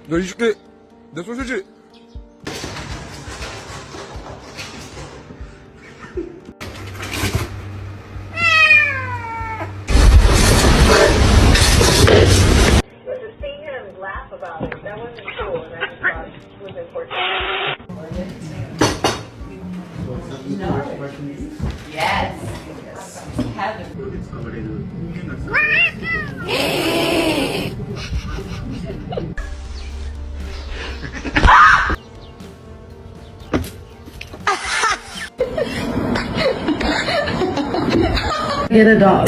너 20개 내 소세지. But to see him laugh about it, that wasn't cool, and I just thought it was important. Yes. Heaven. Get a dog.